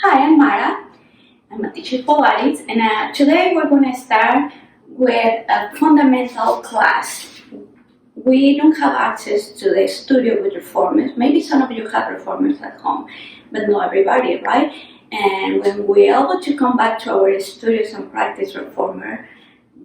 Hi, I'm Mara. I'm a teacher of Pilates, and today we're going to start with a fundamental class. We don't have access to the studio with reformers. Maybe some of you have reformers at home, but not everybody, right? And when we're able to come back to our studios and practice reformer,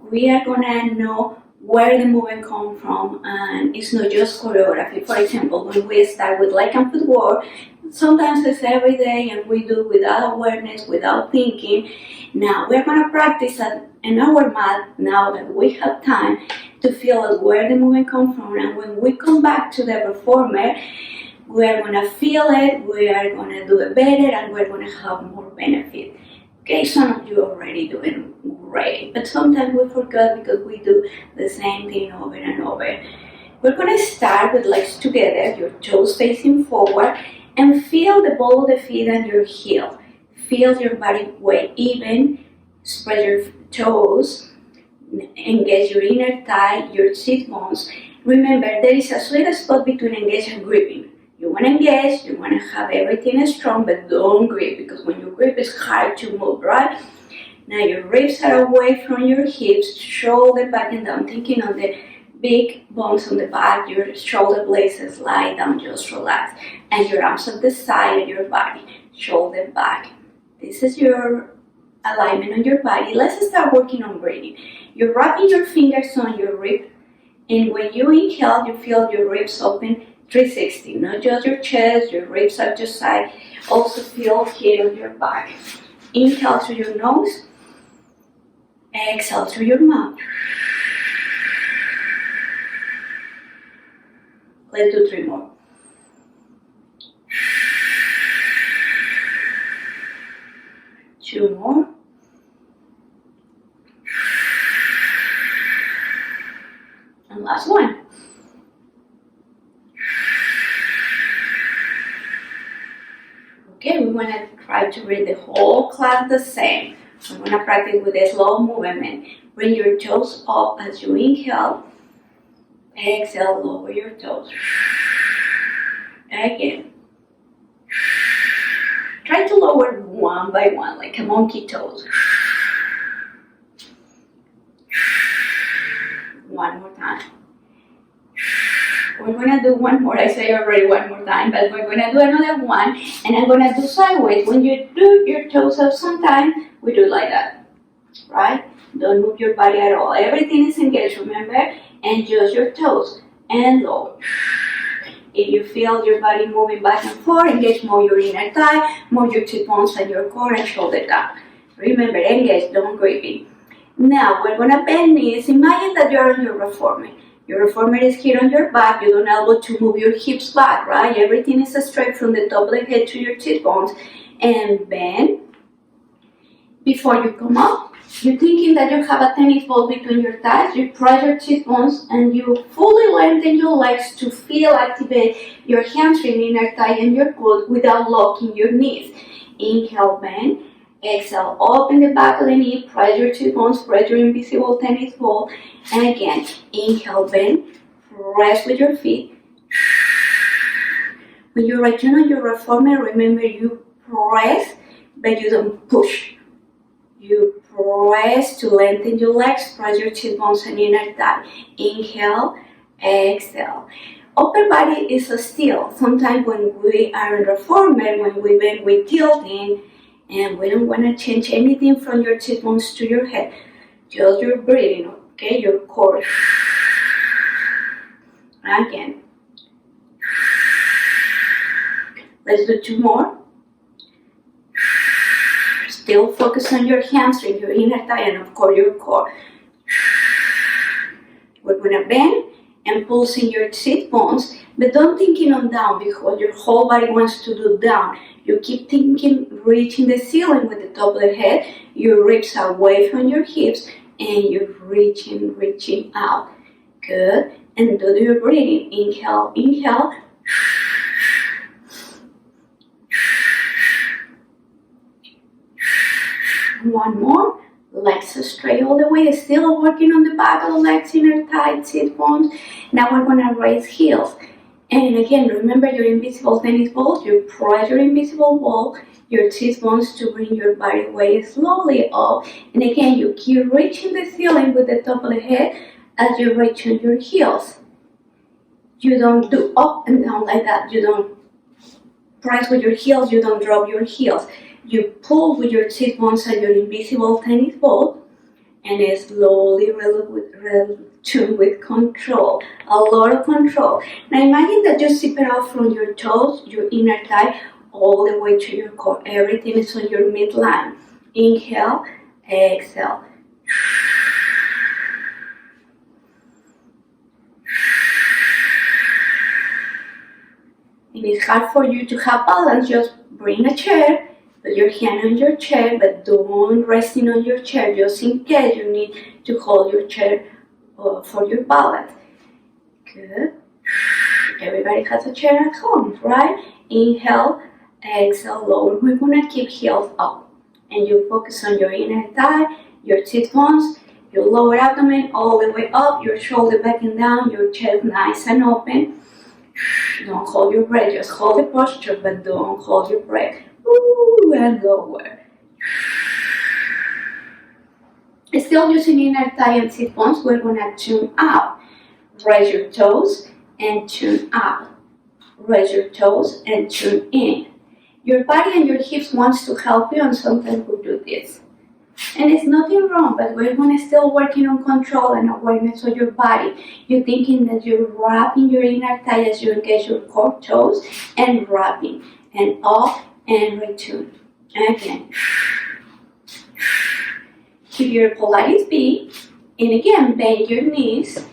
we are going to know where the movement comes from, and it's not just choreography. For example, when we start with leg and footwork, sometimes it's every day and we do without awareness, without thinking. Now we're going to practice in our mat now that we have time to feel where the movement comes from, and when we come back to the reformer, we are going to feel it, we are going to do it better, and we're going to have more benefit. Okay, some of you are already doing great, but sometimes we forget because we do the same thing over and over. We're going to start with legs together, your toes facing forward, and feel the ball of the feet and your heel. Feel your body weight even, spread your toes, engage your inner thigh, your sit bones. Remember, there is a sweet spot between engage and gripping. You want to engage, you want to have everything strong, but don't grip, because when you grip, it's hard to move, right? Now your ribs are away from your hips, shoulder back and down, thinking on the big bones on the back, your shoulder blades lie down, just relax. And your arms at the side of your body, shoulder back. This is your alignment on your body. Let's start working on breathing. You're wrapping your fingers on your rib, and when you inhale, you feel your ribs open 360, not just your chest, your ribs at your side, also feel here on your back. Inhale through your nose, exhale through your mouth. Let's do 3 more. Two more. And last one. Okay, we're going to try to read the whole class the same. We're going to practice with a slow movement. Bring your toes up as you inhale. Exhale, lower your toes. Again. Try to lower one by one, like a monkey toes. One more time. We're going to do one more. I say already one more time, but we're going to do another one, and I'm going to do sideways. When you do your toes up sometimes, we do like that, right? Don't move your body at all. Everything is engaged, remember? And just your toes and lower. If you feel your body moving back and forth, engage more your inner thigh, more your sit bones and your core and shoulder down. Remember, engage, don't grip it. Now, we're going to bend knees. Imagine that you're on your reformer. Your reformer is here on your back. You don't able to move your hips back, right? Everything is straight from the top of the head to your sit bones. And bend. Before you come up, you're thinking that you have a tennis ball between your thighs. You press your sit bones and you fully lengthen your legs to feel activate your hamstring, inner thigh, and your glute without locking your knees. Inhale, bend. Exhale, open the back of the knee, press your sit bones, press your invisible tennis ball. And again, inhale, bend, press with your feet. When you return on your reformer, remember you press, but you don't push. You press to lengthen your legs, press your sit bones and inner thigh. Inhale, exhale. Upper body is still. Sometimes when we are in reformer, when we bend, we tilt in, and we don't want to change anything from your sit bones to your head. Just your breathing, okay? Your core. Again. Let's do 2 more. Still focus on your hamstring, your inner thigh, and of course your core. We're going to bend and pulsing your sit bones, but don't thinking on down, because your whole body wants to do down. You keep thinking, reaching the ceiling with the top of the head, your ribs are away from your hips, and you're reaching out. Good. And do your breathing. Inhale, inhale. One more. Legs straight all the way. Still working on the back of the legs, inner thigh, sit bones. Now we're going to raise heels. And again, remember your invisible tennis ball. You press your invisible ball. your cheek bones to bring your body weight slowly up. And again, you keep reaching the ceiling with the top of the head as you reach on your heels. You don't do up and down like that. You don't press with your heels, you don't drop your heels. You pull with your cheek bones and your invisible tennis ball, and slowly return with control, a lot of control. Now imagine that you zip it out from your toes, your inner thigh, all the way to your core. Everything is on your midline. Inhale, exhale. If it's hard for you to have balance, just bring a chair, put your hand on your chair, but don't resting on your chair just in case you need to hold your chair for your balance. Good. Everybody has a chair at home, right? Inhale, exhale, lower. We're gonna keep heels up. And you focus on your inner thigh, your cheek bones, your lower abdomen all the way up, your shoulder back and down, your chest nice and open. Don't hold your breath, just hold the posture, but don't hold your breath. Ooh, and lower. Still using inner thigh and cheek bones, we're gonna tune up. Raise your toes and tune up. Raise your toes and tune in. Your body and your hips wants to help you, and sometimes we do this. And it's nothing wrong, but we're gonna still working on control and awareness of your body. You're thinking that you're wrapping your inner thigh as you engage your core toes, and wrapping, and up, and return. Again. Keep your Pilates beat, and again, bend your knees.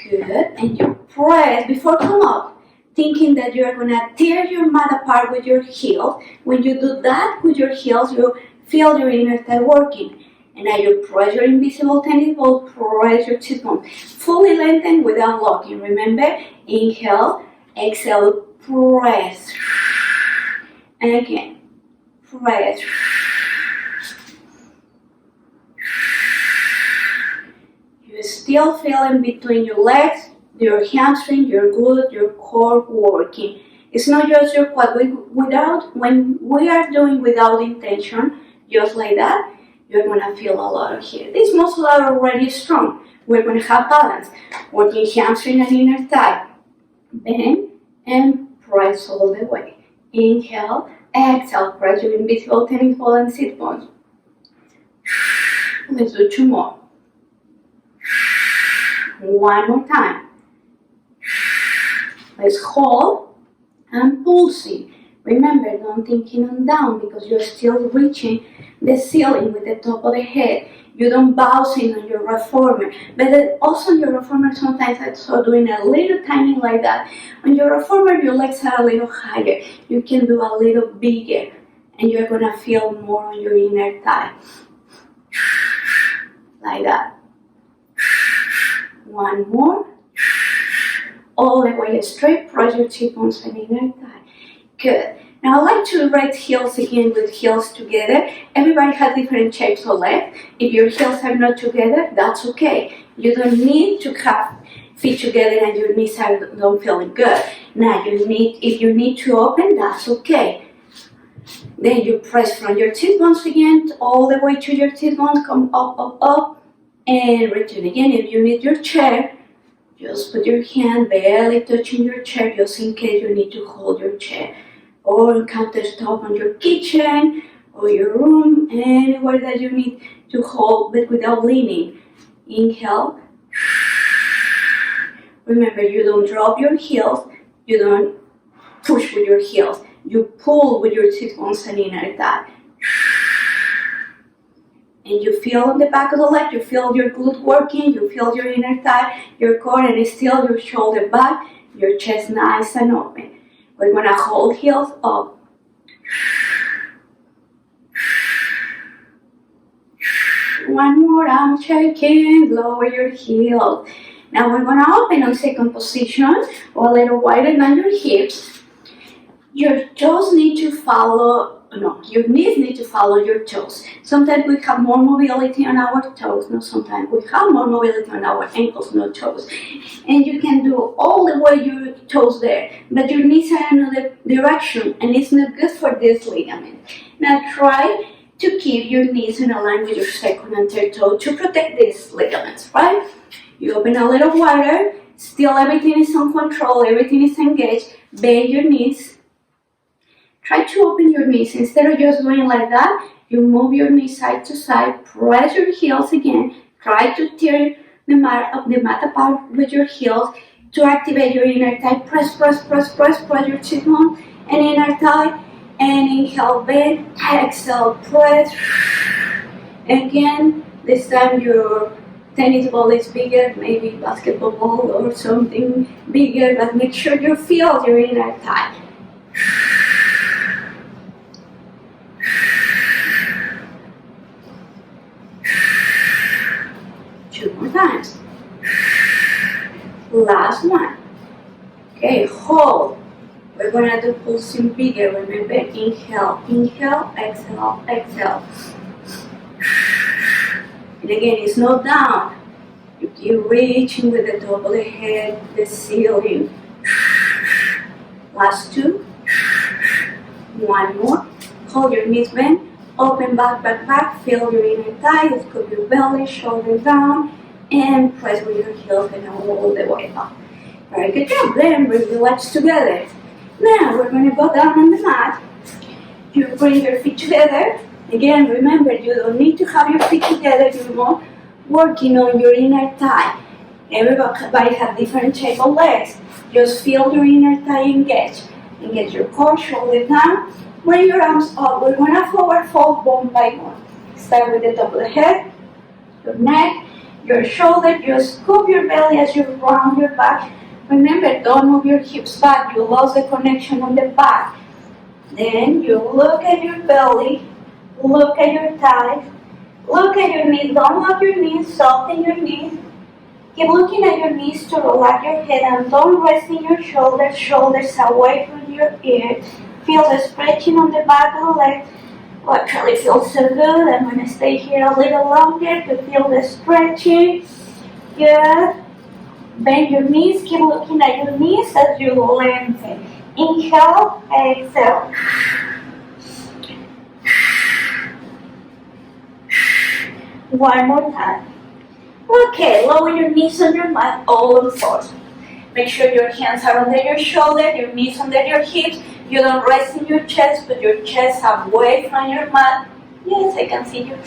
Good, and you press before come up, thinking that you're gonna tear your mat apart with your heels. When you do that with your heels, you feel your inner thigh working. And now you press your invisible tennis ball, press your cheek bone. Fully lengthen without locking. Remember, inhale, exhale, press. And again, press. You still feel in between your legs, your hamstring, your glute, your core working. It's not just your quad. When we are doing without intention, just like that, you're gonna feel a lot of here. These muscles are already strong. We're gonna have balance. Working hamstring and inner thigh. Bend and press all the way. Inhale, exhale, press your invisible tennis ball and sit bones. Let's do 2 more. One more time. Let's hold and pulsing. Remember, don't thinking on down because you're still reaching the ceiling with the top of the head. You don't bouncing on your reformer. But also your reformer, sometimes I saw doing a little tiny like that. On your reformer, your legs are a little higher. You can do a little bigger, and you're gonna feel more on your inner thigh. Like that. One more. All the way straight, press your cheek bones and inner thigh. Good. Now I like to rate heels again with heels together. Everybody has different shapes of legs. If your heels are not together, that's okay. You don't need to have feet together and your knees are not feeling good. Now if you need to open, that's okay. Then you press from your cheek bones again all the way to your cheek bones. Come up, up, up, and return again. If you need your chair, just put your hand barely touching your chair just in case you need to hold your chair. Or countertop on your kitchen or your room, anywhere that you need to hold but without leaning. Inhale. Remember, you don't drop your heels, you don't push with your heels. You pull with your cheek bones and inner thigh. And you feel on the back of the leg, you feel your glute working, you feel your inner thigh, your core, and still your shoulder back, your chest nice and open. We're gonna hold heels up. One more, I'm checking, lower your heels. Now we're gonna open on second position, or a little wider than your hips. Your toes need to follow no, your knees need to follow your toes. Sometimes we have more mobility on our toes, no, sometimes we have more mobility on our ankles, no toes. And you can do all the way your toes there, but your knees are in another direction, and it's not good for this ligament. Now try to keep your knees in line with your second and third toe to protect these ligaments, right? You open a little wider, still everything is on control, everything is engaged, bend your knees. Try to open your knees. Instead of just going like that, you move your knees side to side, press your heels again, try to tear the mat apart with your heels to activate your inner thigh. Press your cheekbone and inner thigh, and inhale, bend, exhale, press. Again, this time your tennis ball is bigger, maybe basketball ball or something bigger, but make sure you feel your inner thigh. 2 more times. Last one. Okay, hold. We're gonna do pulsing bigger. Remember, inhale, inhale, exhale, exhale. And again, it's not down. You keep reaching with the top of the head, the ceiling. Last 2. 1 more. Hold your knees bent. Open back, feel your inner thigh, scoop your belly, shoulder down, and press with your heels and all the way up. Very good job. Then we relax together. Now we're going to go down on the mat. You bring your feet together. Again, remember, you don't need to have your feet together. You're more working on your inner thigh. Everybody has different shape of legs. Just feel your inner thigh engage. Engage your core, shoulder down. Bring your arms up. We're going to forward fold one by one. Start with the top of the head, your neck, your shoulder. You scoop your belly as you round your back. Remember, don't move your hips back. You lost the connection on the back. Then you look at your belly, look at your thighs, look at your knees. Don't lock your knees, soften your knees. Keep looking at your knees to relax your head and don't rest in your shoulders. Shoulders away from your ears. Feel the stretching on the back of the leg. Oh, actually feels so good. I'm going to stay here a little longer to feel the stretching. Good. Bend your knees. Keep looking at your knees as you lengthen. Inhale, exhale. One more time. Okay, lower your knees on your mat, all on fours. Make sure your hands are under your shoulder, your knees under your hips. You don't rest in your chest, put your chest away from your mat. Yes, I can see you.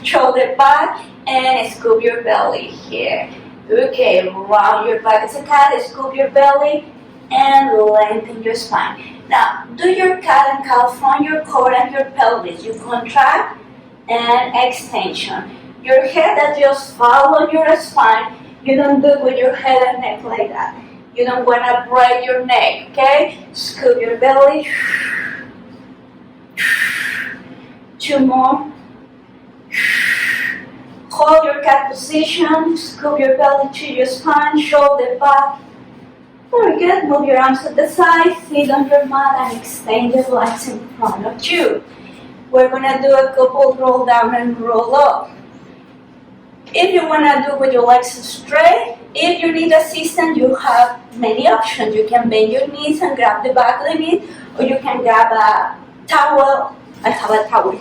Shoulder back and scoop your belly here. Okay, round your back as a cat, scoop your belly and lengthen your spine. Now, do your cat and cow from your core and your pelvis. You contract and extension. Your head that just follow your spine. You don't do it with your head and neck like that. You don't want to break your neck, okay? Scoop your belly. 2 more. Hold your cat position. Scoop your belly to your spine, shoulder back. Very good. Move your arms to the side. Sit on your mat and extend your legs in front of you. We're going to do a couple roll down and roll up. If you want to do with your legs straight, if you need assistance, you have many options. You can bend your knees and grab the back of the knee, or you can grab a towel. I have a towel.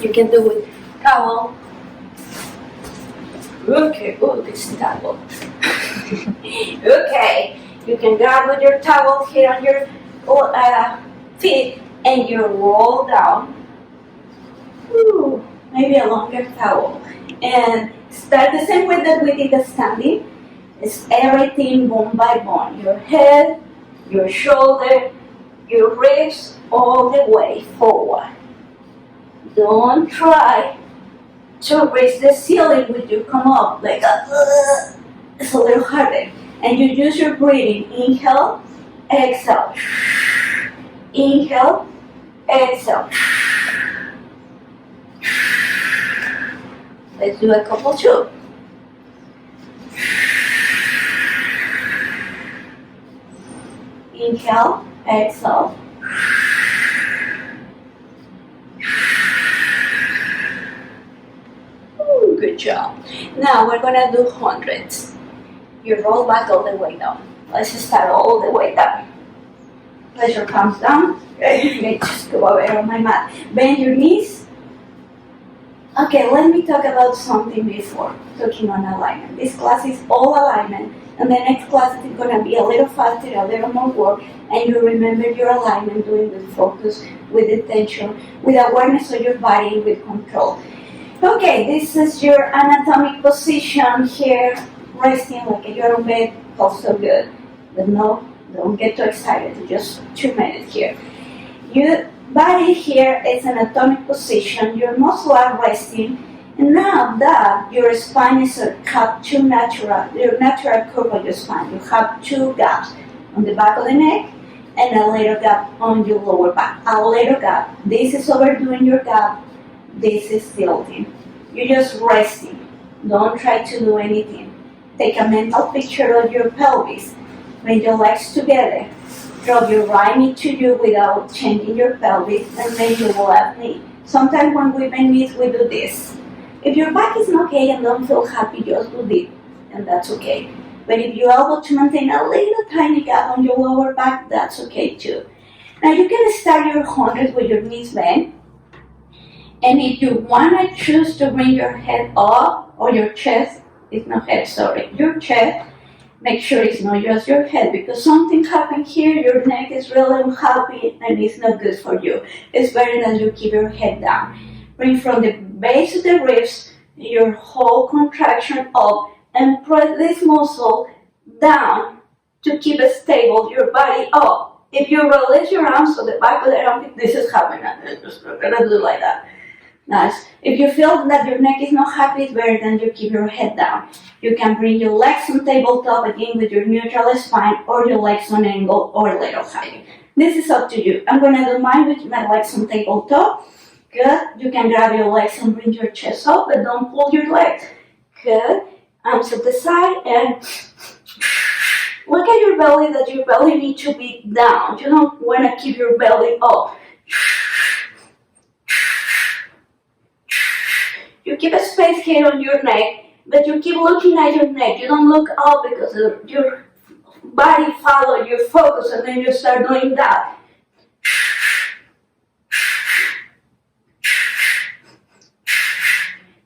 You can do with towel. Okay, oh, this towel. Okay, you can grab with your towel here on your feet, and you roll down. Ooh, maybe a longer towel. And start the same way that we did the standing. It's everything bone by bone. Your head, your shoulder, your ribs, all the way forward. Don't try to raise the ceiling when you come up like that. It's a little harder. And you use your breathing. Inhale, exhale. Inhale, exhale. Let's do a couple too. Inhale, exhale. good job. Now we're gonna do hundreds. You roll back all the way down. Let's start all the way down. Place your palms down. Let me just go over on my mat. Bend your knees. Okay, let me talk about something before talking on alignment. This class is all alignment, and the next class is going to be a little faster, a little more work, and you remember your alignment, doing with focus, with intention, with awareness of your body, with control. Okay, this is your anatomic position here, resting like you're on bed, also good. But no, don't get too excited, just 2 minutes here. Your body here is an anatomic position, your muscles are resting, and now that your spine is have two natural, your natural curve of your spine. You have two gaps on the back of the neck and a little gap on your lower back. A little gap. This is overdoing your gap. This is tilting. You're just resting. Don't try to do anything. Take a mental picture of your pelvis. Bring your legs together. Drop your right knee to you without changing your pelvis, and then your left knee. Sometimes when we bend knees, we do this. If your back is not okay and don't feel happy, just do this, and that's okay. But if you're able to maintain a little tiny gap on your lower back, that's okay too. Now you can start your 100 with your knees bent. And if you want to choose to bring your head up, or your chest, it's not head, sorry, your chest, make sure it's not just your head, because something happened here, your neck is really unhappy and it's not good for you. It's better that you keep your head down. Bring from the base of the ribs your whole contraction up and press this muscle down to keep it stable, your body up. If you release your arms to the back of the armpit, this is happening. I'm just not gonna do like that. Nice. If you feel that your neck is not happy, it's better than you keep your head down. You can bring your legs on tabletop again with your neutral spine, or your legs on angle, or a little higher. This is up to you. I'm gonna do mine with my legs on tabletop. Good. You can grab your legs and bring your chest up, but don't pull your legs. Good. Arms at the side, and look at your belly, that your belly needs to be down. You don't want to keep your belly up. You keep a space here on your neck, but you keep looking at your neck. You don't look up because your body follows your focus, and then you start doing that.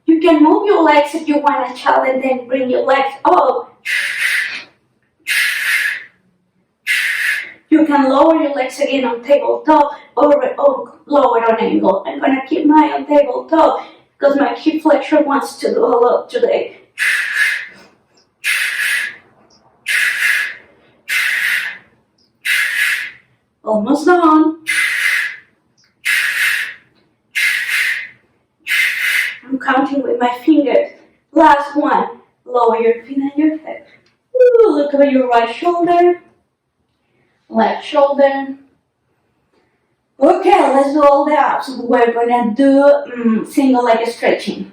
You can move your legs if you want to challenge, then bring your legs up. You can lower your legs again on tabletop, or lower on angle. I'm going to keep mine on tabletop because my hip flexor wants to do a lot today. Almost done. I'm counting with my fingers. Last one. Lower your feet and your head. Ooh, look over your right shoulder. Left shoulder. Okay, let's do all the abs. We're gonna do single leg stretching.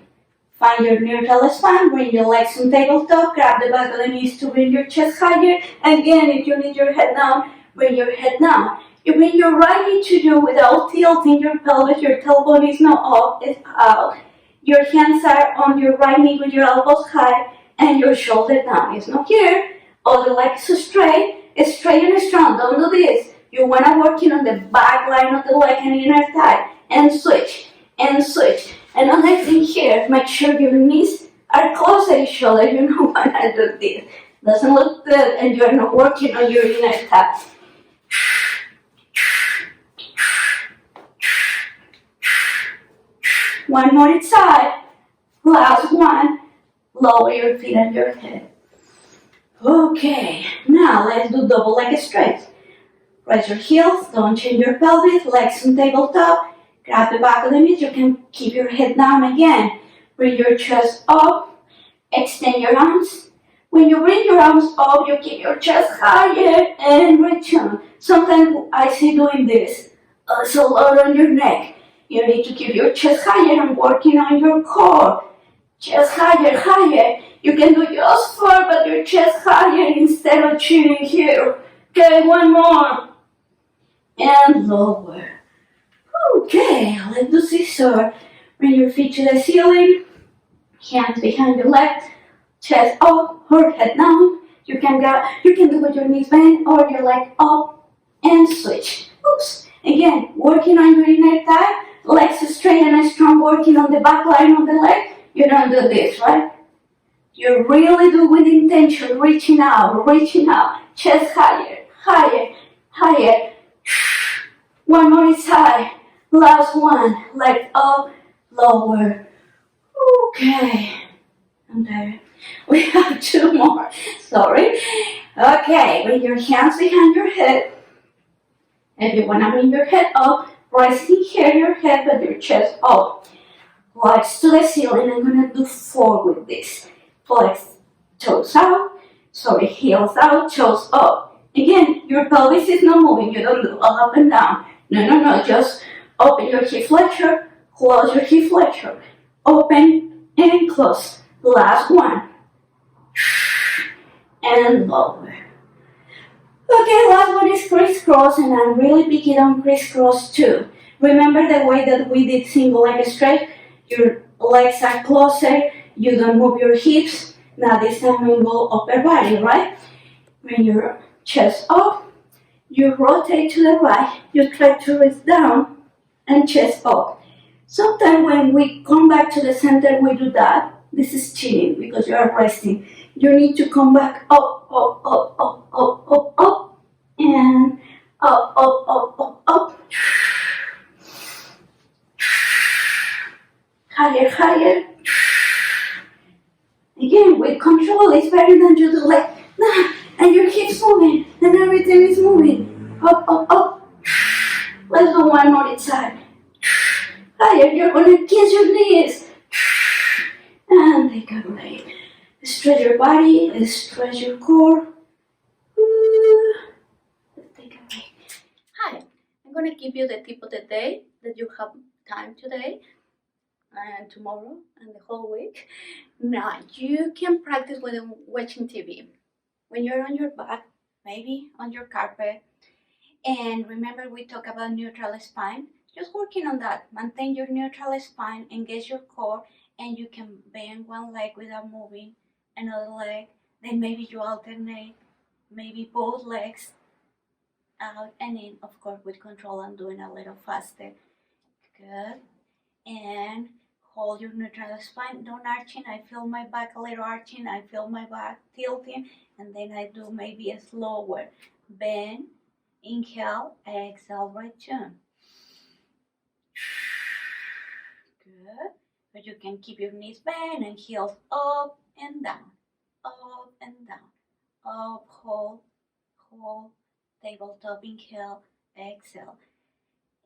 Find your neutral spine, bring your legs on tabletop, grab the back of the knees to bring your chest higher. Again, if you need your head down, bring your head down. You bring your right knee to you without tilting your pelvis. Your tailbone is not up, it's out. Your hands are on your right knee with your elbows high, and your shoulder down. It's not here. Other leg is straight and strong. Don't do this. You want to work on the back line of the leg and inner thigh, and switch, and switch. Another thing here, make sure your knees are close to each other. You don't want to do this. Doesn't look good, and you're not working on your inner thigh. One more each side. Last one. Lower your feet and your head. Okay, now let's do double leg stretch. Raise your heels, don't change your pelvis, legs on tabletop. Grab the back of the knees, you can keep your head down again. Bring your chest up, extend your arms. When you bring your arms up, you keep your chest higher and return. Sometimes I see doing this. It's a lot on your neck. You need to keep your chest higher and working on your core. Chest higher, higher. You can do just 4, but your chest higher instead of chinning here. Okay, one more. And lower. Okay, let's do scissor. Bring your feet to the ceiling. hands behind your legs, chest up or head down. You can do with your knees bent or your leg up and switch. Oops. Again, working on your inner thigh, legs straight and strong, working on the back line of the leg. You don't do this, right? You really do with intention, reaching out, chest higher, higher, higher. One more side, last one, leg up, lower. Okay, I'm tired. We have two more, sorry. Okay, bring your hands behind your head. If you want to bring your head up, resting here your head with your chest up. Legs to the ceiling. I'm going to do 4 with this. Flex, toes out, heels out, toes up. Again, your pelvis is not moving. You don't do up and down. No, just open your hip flexor, close your hip flexor. Open and close. Last one. And lower. Okay, last one is crisscross, and I'm really picking on crisscross too. Remember the way that we did single leg stretch? Your legs are closer, you don't move your hips. Now this time we go upper body, right? Bring your chest up, you rotate to the right, you try to reach down, and chest up. Sometimes when we come back to the center, we do that. This is cheating because you are resting. You need to come back up, up, up, up, up, up, up, and up, up, up, up, up. Higher, higher. Again, with control, it's better than you do like, nah, and your hips moving, and everything is moving. Up, up, up. Let's do one more side. Higher, you're gonna kiss your knees. And take a break. Stretch your body, stretch your core. Let's take a break. Hi, I'm gonna give you the tip of the day that you have time today and tomorrow and the whole week. Now, you can practice with watching TV. When you're on your back, maybe on your carpet, and remember we talked about neutral spine, just working on that. Maintain your neutral spine, engage your core, and you can bend one leg without moving another leg. Then maybe you alternate, maybe both legs out and in, of course with control and doing a little faster. Good. And hold your neutral spine, don't arching. I feel my back a little arching, I feel my back tilting, and then I do maybe a slower bend, inhale, exhale, return. Good. But you can keep your knees bent and heels up and down, up and down, up, hold, tabletop, inhale, exhale.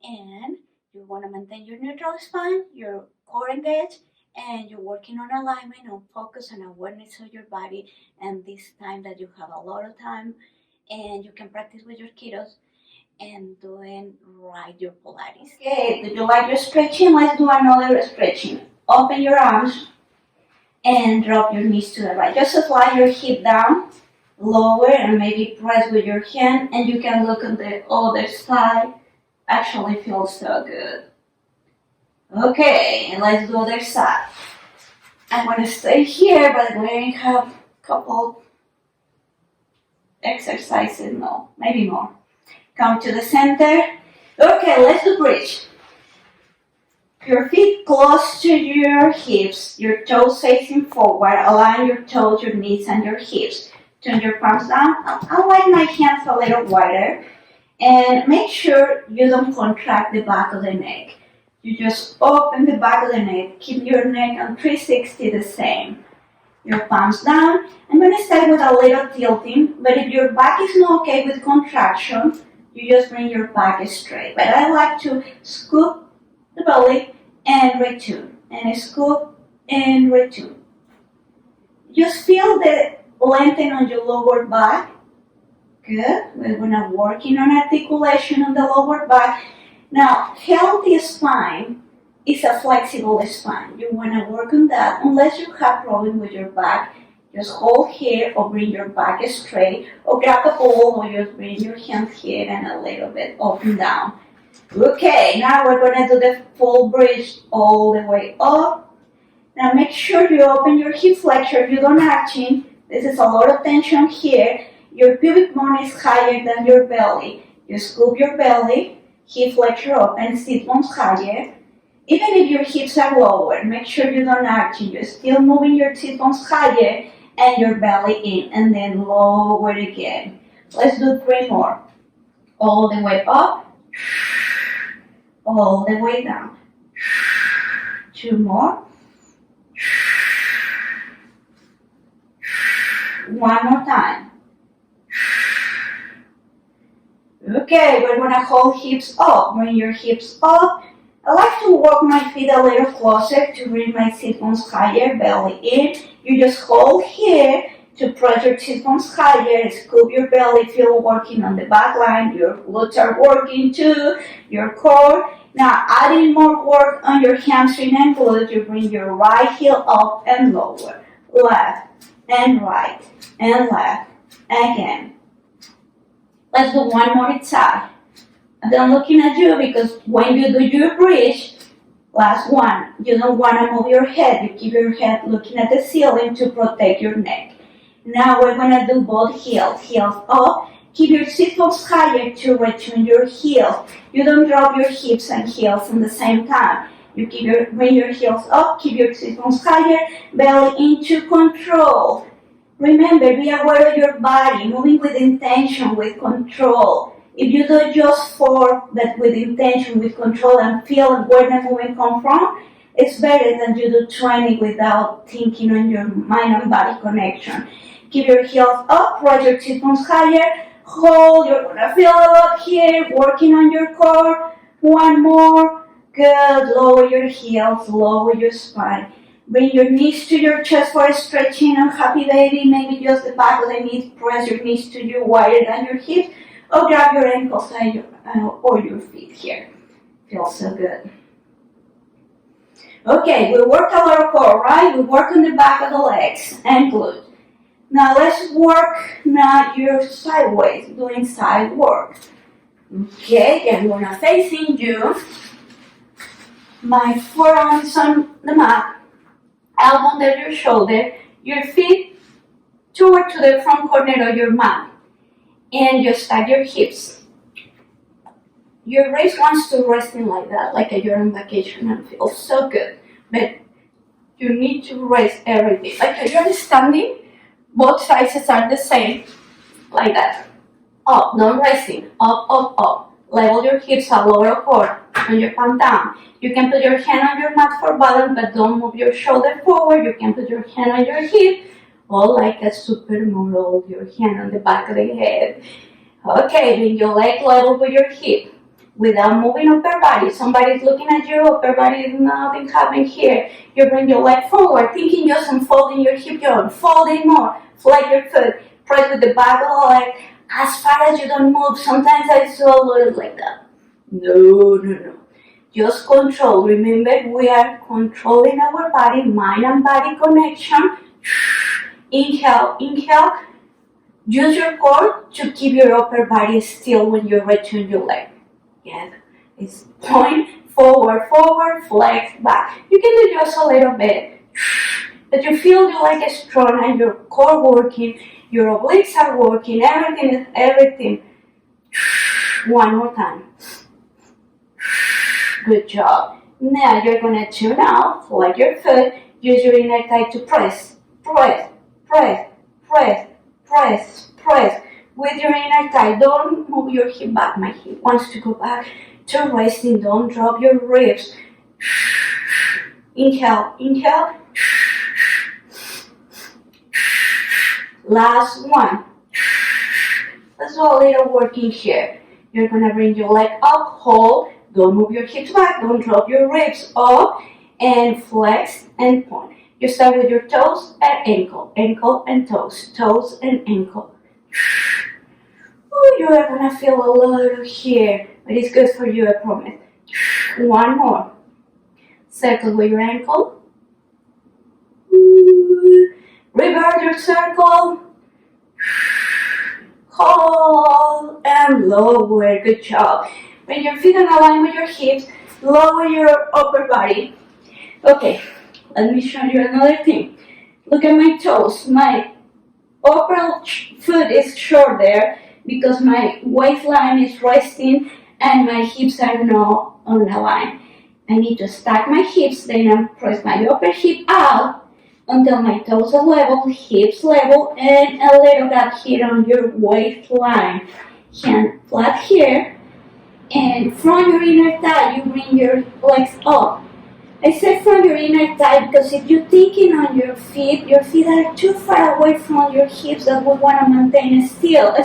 And you want to maintain your neutral spine, your core engaged, and you're working on alignment, on focus, and awareness of your body. And this time that you have a lot of time, and you can practice with your kiddos and doing right your Pilates. Okay, do you like your stretching? Let's do another stretching. Open your arms and drop your knees to the right. Just slide your hip down, lower, and maybe press with your hand, and you can look on the other side. Actually feels so good. Okay, and let's do the other side. I'm going to stay here, but we're going to have a couple exercises, no, maybe more. Come to the center. Okay, let's do bridge. Your feet close to your hips, your toes facing forward. Align your toes, your knees, and your hips. Turn your palms down. I like my hands a little wider. And make sure you don't contract the back of the neck. You just open the back of the neck. Keep your neck on 360 the same. Your palms down. I'm going to start with a little tilting, but if your back is not okay with contraction, you just bring your back straight. But I like to scoop the belly and return, and scoop and return. Just feel the lengthening on your lower back. Good. We're going to working on articulation on the lower back. Now, healthy spine is a flexible spine. You want to work on that. Unless you have problem with your back, just hold here or bring your back straight, or grab a ball, or just bring your hands here and a little bit up and down. Okay, now we're going to do the full bridge all the way up Now make sure you open your hip flexor, you don't arching. This is a lot of tension here. Your pubic bone is higher than your belly. You scoop your belly, hip flexor open, sit bones higher. Even if your hips are lower, make sure you don't arch. You're still moving your sit bones higher and your belly in, and then lower again. Let's do 3 more. All the way up, all the way down. 2 more. 1 more time. Okay, we're gonna hold hips up. Bring your hips up. I like to walk my feet a little closer to bring my sit bones higher, belly in. You just hold here to press your sit bones higher, scoop your belly, feel working on the back line. Your glutes are working too, your core. Now adding more work on your hamstring and glute, you bring your right heel up and lower. Left and right and left. Again. Let's do 1 more each side. I'm looking at you because when you do your bridge, last one, you don't want to move your head. You keep your head looking at the ceiling to protect your neck. Now we're going to do both heels. Heels up. Keep your sit bones higher to return your heels. You don't drop your hips and heels at the same time. You bring your heels up, keep your sit bones higher, belly into control. Remember, be aware of your body, moving with intention, with control. If you do just 4, but with intention, with control, and feel where the movement comes from, it's better than you do 20 without thinking on your mind and body connection. Keep your heels up, raise your sit bones higher, hold, you're gonna feel a lot here, working on your core. 1 more, good, lower your heels, lower your spine. Bring your knees to your chest for stretching and happy baby, maybe just the back of the knees, press your knees to you wider than your hips, or grab your ankles or your feet here. Feels so good. Okay, we work a lot of core, right? We work on the back of the legs and glute. Now let's work now your sideways, doing side work. Okay, I'm gonna facing you. My forearms on the mat, elbow under your shoulder, your feet toward to the front corner of your mat. And you stack your hips. Your wrist wants to resting like that, like you're on vacation and feels so good. But you need to raise everything. Like you're standing, both sizes are the same, like that. Up, not raising, up, up, up. Level your hips up, lower core, and your palm down. You can put your hand on your mat for balance, but don't move your shoulder forward. You can put your hand on your hip, or like a supermodel, your hand on the back of the head. Okay, bring your leg level with your hip without moving upper body. Somebody's looking at your upper body, nothing happening here. You bring your leg forward, thinking just unfolding your hip joint, folding more, flex your foot, press with the back of the leg as far as you don't move. Sometimes I saw a little like that. No. Just control. Remember, we are controlling our body, mind and body connection. Inhale. Use your core to keep your upper body still when you return your leg. Yes, it's point, forward, flex, back. You can do just a little bit. But you feel you like strong and your core working, your obliques are working, everything. 1 more time. Good job. Now you're gonna tune out, flex your foot, use your inner thigh to press. Press. With your inner thigh, don't move your hip back. My hip wants to go back to resting. Don't drop your ribs. Inhale. Last one. Let's do a little working here. You're gonna bring your leg up, hold. Don't move your hips back. Don't drop your ribs up, and flex and point. You start with your toes and ankle and toes and ankle. Ooh, you're gonna feel a little here, but it's good for you, I promise. 1 more. Circle with your ankle. Ooh. Reverse your circle. Hold and lower. Good job. Bring your feet in line with your hips. Lower your upper body. Okay. Let me show you another thing. Look at my toes. My upper foot is short there because my waistline is resting and my hips are not on a line. I need to stack my hips, then I press my upper hip out until my toes are level, hips level, and a little gap here on your waistline. Hand flat here, and from your inner thigh, you bring your legs up. I said from your inner thigh because if you're thinking on your feet are too far away from your hips that we want to maintain still.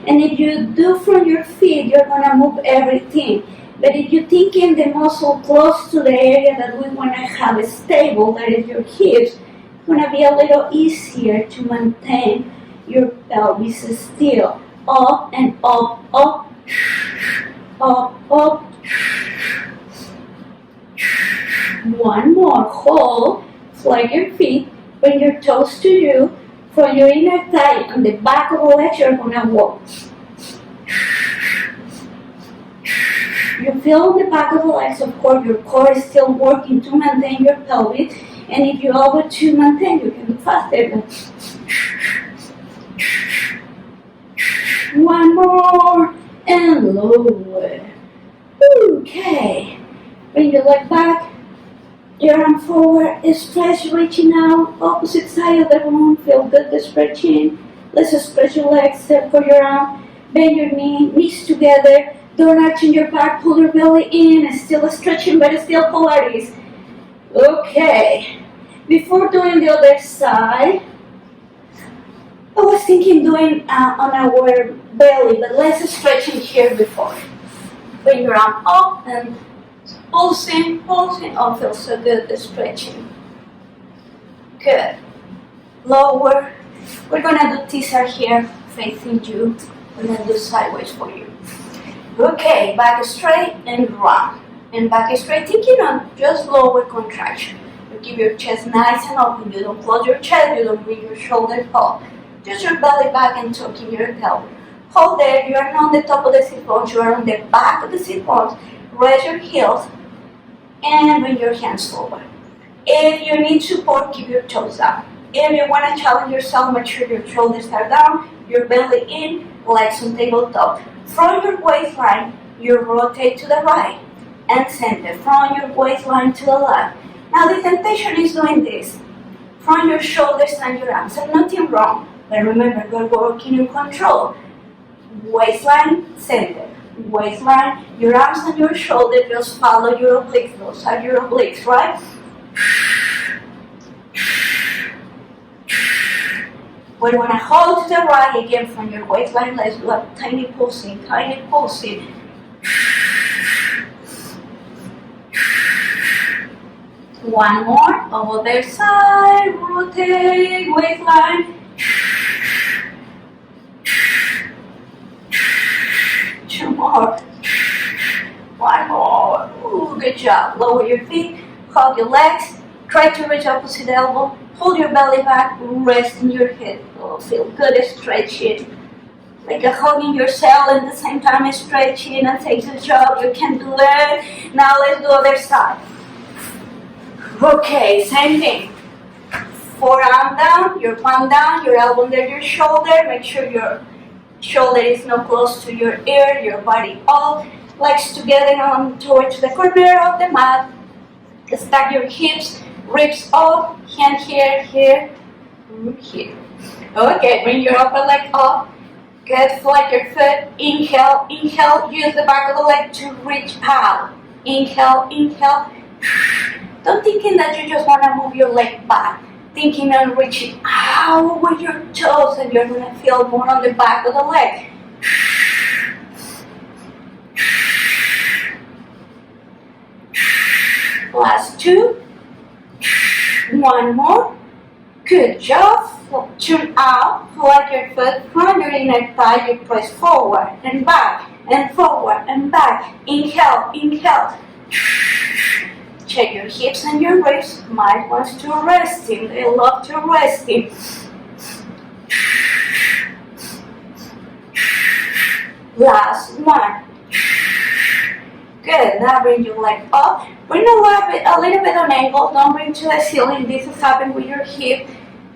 And if you do from your feet, you're going to move everything. But if you're thinking the muscle close to the area that we want to have stable, that is your hips, it's going to be a little easier to maintain your pelvis still. Up and up, up, up, up. One more. Hold, flag your feet, bring your toes to you. From your inner thigh on the back of the legs, you're going to walk. You feel on the back of the legs, of course, your core is still working to maintain your pelvis. And if you're able to maintain, you can do faster. One more, and lower. Okay. Bring your leg back. Your arm forward, stretch, reaching out, opposite side of the room, feel good the stretching. Let's stretch your legs, circle your arm, bend your knees together, don't arch in your back, pull your belly in, still stretching but still Pilates. Okay, before doing the other side, I was thinking doing on our belly, but let's stretch in here before. Bring your arm up and pulsing, oh, feels so good, the stretching. Good. Lower. We're gonna do teaser here, facing you. We're gonna do sideways for you. Okay, back straight and round. And back straight, thinking on just lower contraction. You keep your chest nice and open. You don't close your chest, you don't bring your shoulders up. Just your belly back and tucking your tail. Hold there, you are not on the top of the sit bones, you are on the back of the sit bones. Raise your heels and bring your hands forward. If you need support, keep your toes down. If you want to challenge yourself, make sure your shoulders are down, your belly in, legs on tabletop. From your waistline, you rotate to the right and center. From your waistline to the left. Now the temptation is doing this. From your shoulders and your arms, and nothing wrong. But remember, we're working in control. Waistline, center. Waistline, your arms and your shoulders just follow your obliques. Those are your obliques, right? We want to hold to the right again from your waistline. Let's do a tiny pulsing, tiny pulsing. One more, over their side, rotate, waistline. Two more. One more. Ooh, good job. Lower your feet, hug your legs, try to reach opposite elbow, hold your belly back, rest in your head. Oh, feel good stretching. Like a hugging yourself at the same time stretching and takes a job. You can do it. Now let's do other side. Okay, same thing. Forearm down, your palm down, your elbow under your shoulder. Make sure your shoulder is not close to your ear, your body up. Legs together on towards the corner of the mat. Stack your hips, ribs up, hand here, here, here. Okay, bring your upper leg up. Good, flex your foot. Inhale, inhale. Use the back of the leg to reach out. Inhale, inhale. Don't thinking that you just want to move your leg back. Thinking on reaching out with your toes, and you're going to feel more on the back of the leg. Last two. One more. Good job. Turn out, flex your foot from your inner thigh. You press forward and back and forward and back. Inhale, inhale. Check your hips and your ribs. Mine wants to resting. They love to resting. Last one. Good. Now bring your leg up. Bring a little bit on angle, don't bring to the ceiling. This is happening with your hip.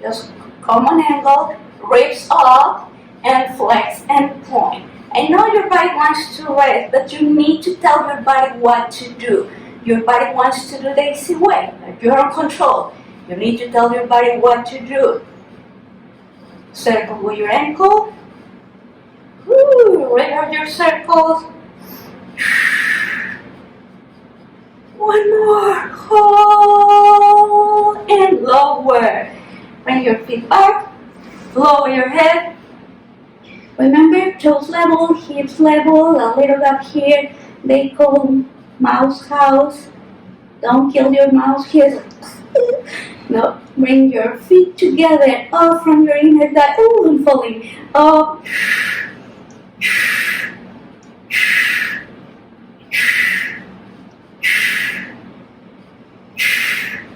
Just come on angle, ribs up, and flex and point. I know your body wants to rest, but you need to tell your body what to do. Your body wants to do the easy way. You're in control. You need to tell your body what to do. Circle with your ankle. Right out your circles. One more. Hold and lower. Bring your feet back. Lower your head. Remember, toes level, hips level, a little up here. They call mouse house. Don't kill your mouse here. No, bring your feet together up from your inner thigh. Oh, I'm falling. Up.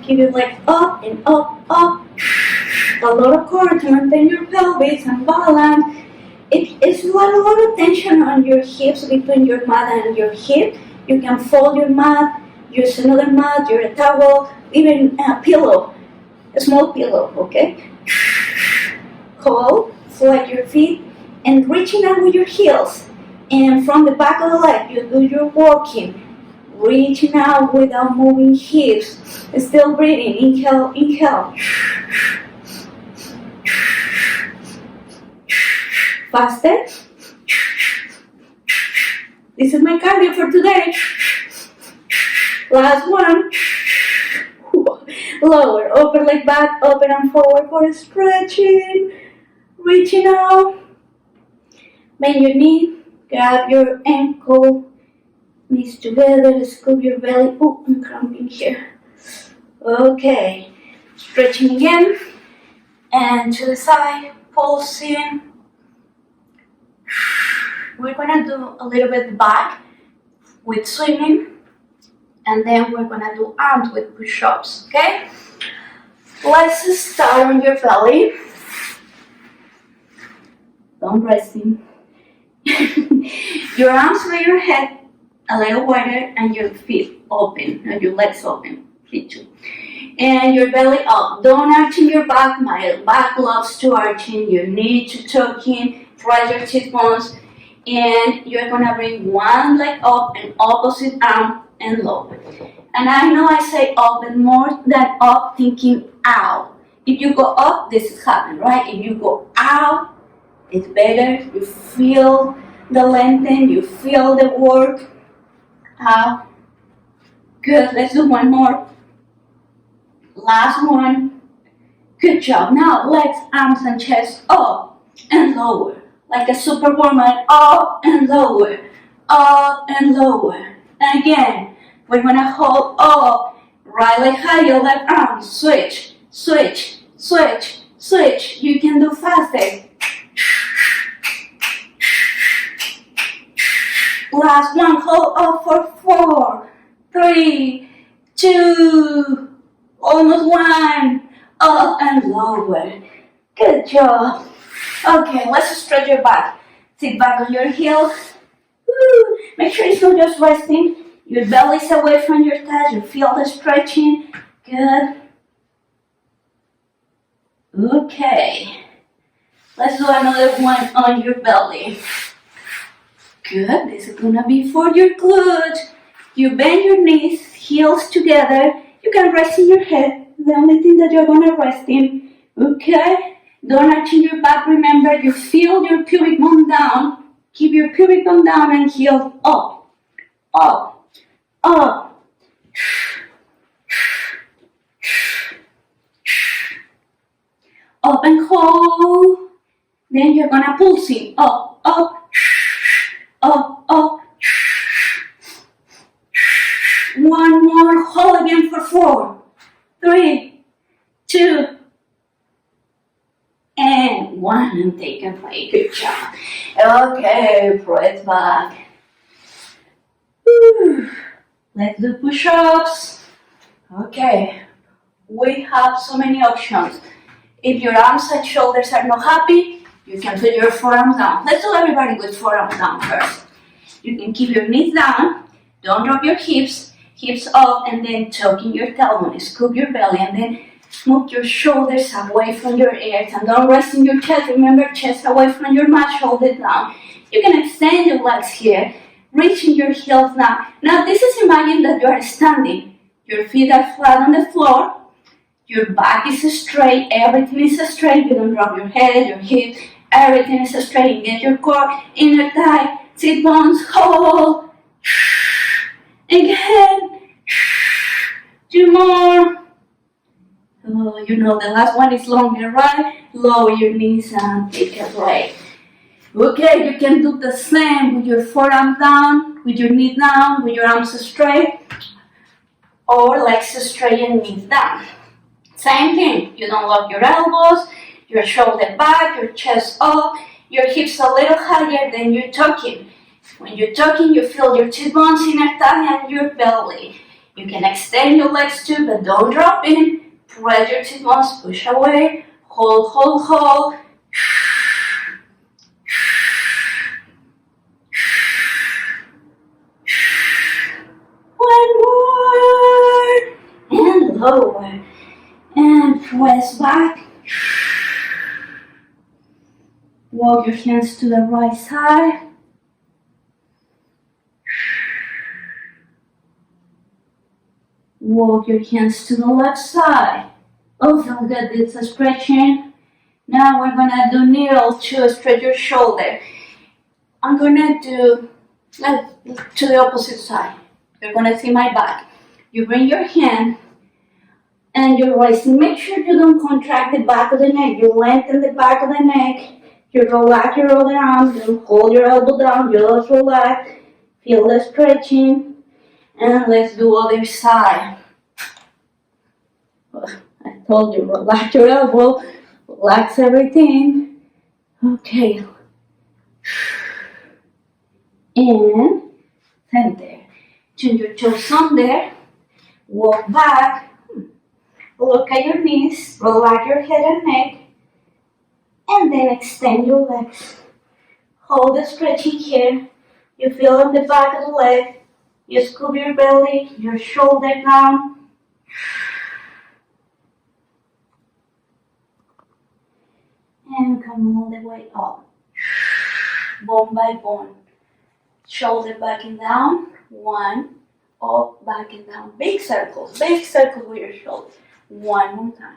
Keep your legs up and up, up. A lot of core to maintain your pelvis and balance. It's a lot of tension on your hips between your mat and your hip. You can fold your mat, use another mat, use a towel, even a pillow, a small pillow, okay? Hold, flex your feet, and reaching out with your heels. And from the back of the leg, you do your walking. Reaching out without moving hips. Still breathing. Inhale, inhale. Faster. This is my cardio for today. Last one. Lower, upper leg back, open and forward for stretching. Reaching out. Bend your knee, grab your ankle, knees together, scoop your belly. Oh, I'm cramping here. Okay, stretching again. And to the side, pulsing. We're gonna do a little bit back with swimming, and then we're gonna do arms with push-ups, okay? Let's start on your belly. Don't resting. Your arms over your head a little wider and your feet open, and your legs open, feet too. And your belly up. Don't arching your back. My back loves to arching. Your knee to tucking. Raise your cheekbones. And you're gonna bring one leg up and opposite arm and lower. And I know I say up, but more than up, thinking out. If you go up, this is happening, right? If you go out, it's better. You feel the lengthen, you feel the work. Out. Good, let's do one more. Last one. Good job. Now legs, arms, and chest up and lower. Like a superwoman, up and lower, up and lower. And again, we're gonna hold up, right leg higher, left arm, switch, switch, switch, switch. You can do faster. Last one, hold up for 4, 3, 2, almost 1, up and lower. Good job. Okay, let's stretch your back. Sit back on your heels. Woo. Make sure it's not just resting. Your belly's away from your thighs. You feel the stretching. Good. Okay. Let's do another one on your belly. Good. This is gonna be for your glute. You bend your knees, heels together. You can rest in your head. The only thing that you're gonna rest in. Okay. Don't arch in your back. Remember, you feel your pubic bone down. Keep your pubic bone down and heels up, up, up. Up and hold. Then you're gonna pulsing up, up, up, up. One more. Hold again for 4, 3, 2. And 1, and take a break. Good job. Okay, press back. Whew. Let's do push-ups. Okay, we have so many options. If your arms and shoulders are not happy, you can put your forearms down. Let's do everybody with forearms down first. You can keep your knees down. Don't drop your hips. hips up, and then tucking your tailbone, scoop your belly, and then move your shoulders away from your ears, and don't rest in your chest. Remember, chest away from your mat, shoulder down. You can extend your legs here, reaching your heels now. Now this is, imagine that you are standing. Your feet are flat on the floor. Your back is straight, everything is straight. You don't drop your head, your hips, everything is straight. Get your core, inner thigh, sit bones, hold. Again. 2 more. Oh, you know the last one is longer, right? Lower your knees and take a break. Okay, you can do the same with your forearm down, with your knee down, with your arms straight, or legs straight and knees down. Same thing, you don't lock your elbows, your shoulder back, your chest up, your hips a little higher than you're tucking. When you're tucking, you feel your cheekbones, inner thigh, and your belly. You can extend your legs too, but don't drop in. Press your cheekbones, push away, hold, hold, hold. One more, and lower. And press back. Walk your hands to the right side. Walk your hands to the left side. Oh, feel good, it's a stretching. Now we're gonna do needle to stretch your shoulder. I'm gonna do to the opposite side. You're gonna see my back. You bring your hand and you're raising. Make sure you don't contract the back of the neck. You lengthen the back of the neck. You relax your other arm. You hold your elbow down. You just relax. Feel the stretching. And let's do other side. I told you, relax your elbow. Relax everything. Okay. And center. Turn your toes under. Walk back. Look at your knees, relax your head and neck, and then extend your legs. Hold the stretching here. You feel on the back of the leg. You scoop your belly, your shoulder down. And come all the way up. Bone by bone. Shoulder back and down. 1, up, back and down. Big circles with your shoulders. 1 more time.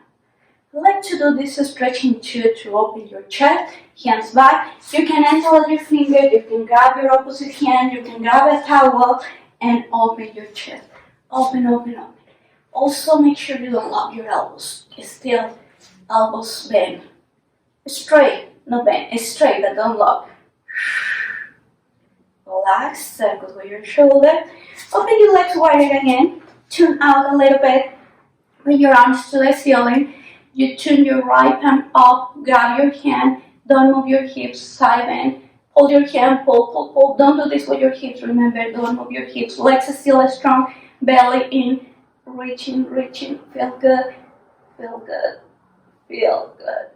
I like to do this stretching too, to open your chest, hands back. You can interlace your fingers, you can grab your opposite hand, you can grab a towel and open your chest. Open, open, open. Also make sure you don't lock your elbows. Still, elbows bend. Straight, not bend. It's straight, but don't lock. Relax, circles with your shoulder. Open your legs wider again. Turn out a little bit. With your arms to the ceiling, you turn your right palm up, grab your hand, don't move your hips, side bend, hold your hand, pull, pull, pull. Don't do this with your hips, remember, don't move your hips. Legs are still strong, belly in, reaching, reaching, feel good, feel good, feel good.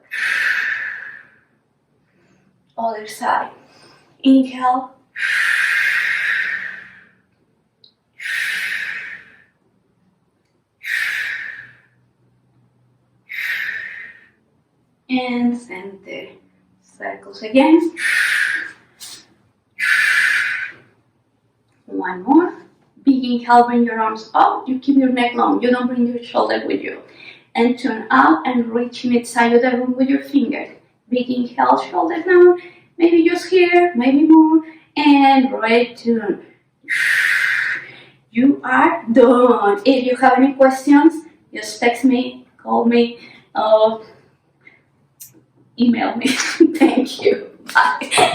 Other side, inhale. And center. Circles again. 1 more. Big inhale, bring your arms up. You keep your neck long. You don't bring your shoulder with you. And turn out and reach mid-side of the room with your fingers. Big inhale, shoulder down. Maybe just here, maybe more. And return. You are done. If you have any questions, just text me, call me, email me. Thank you. Bye.